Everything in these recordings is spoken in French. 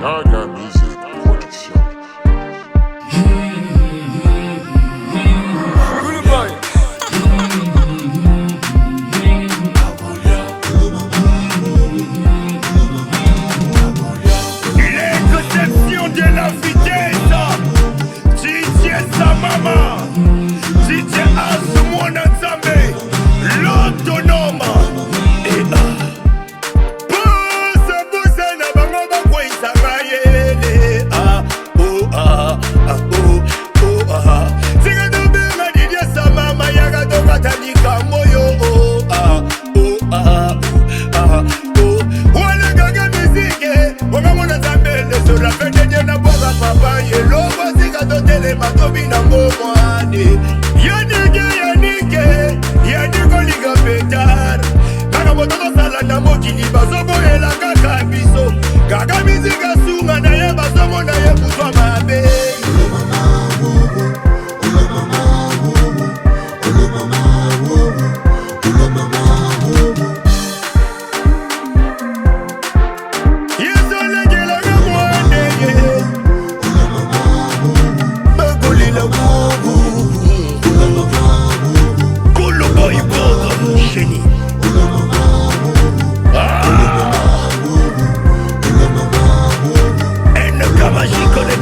Naga Music Production. Les conceptions de la vitesse, DJ Samama, DJ Asumwana Nzambe, l'autonome.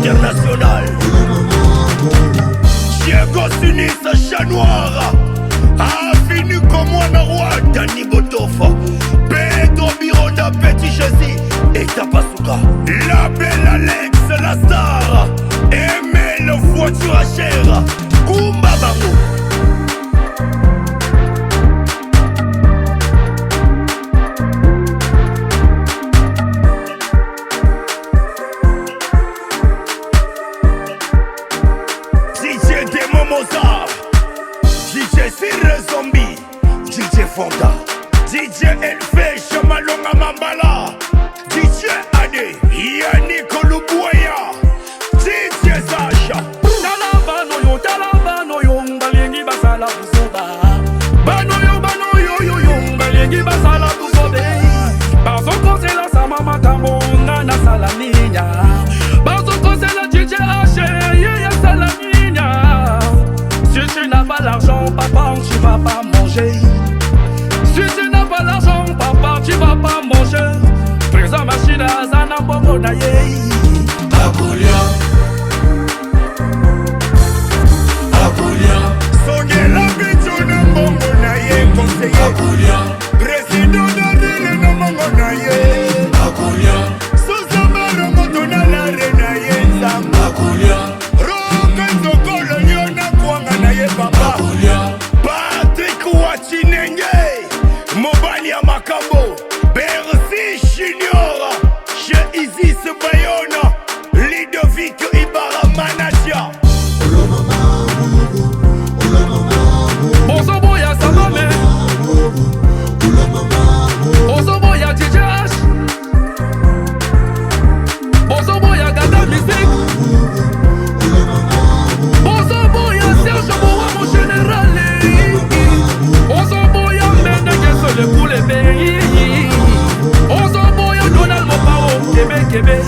International Diego Sunisa Chanoir a fini comme un roi Dani Botofa Pedro Bironda Petit Jésus et Tapasuka la belle Alex la star Aimé le voiture à chère Kumba Bango DJ Sire Zombie, DJ Fonda, DJ Elfe Chamalonga Mambala, DJ Ade, Yannick Olubuaya, DJ Sacha. Talabano yo, balengi basala buzoba. Bano yo, balengi basala buzobe. Bazo konsela sama makambo na sala niña. Bazo konsela DJ H, ya sala niña. Si tu n'as pas l'argent, papa, tu vas pas manger. Si tu n'as pas l'argent, papa, tu vas pas manger. Présent machine à Zana Bobo Naye. Abulia. Songe la bituna Bobo Naye, conseiller. Abulia. Président de l'île de Bobo Naye. Abulia. Sous-Amaro Motona la Renaye Zamba. Abulia. Patrick Wachinenge Mobali ya Makambo Bercy Junior Chez Isis Bayona Ludovic Ibarra Manager Ozoboya Samame Ozoboya DJ H Ozoboya Gada Music Ozoboya Serge Boa mon général Ozoboya Mendegue le pour les pays Ozoboya Donald Mopao Kébé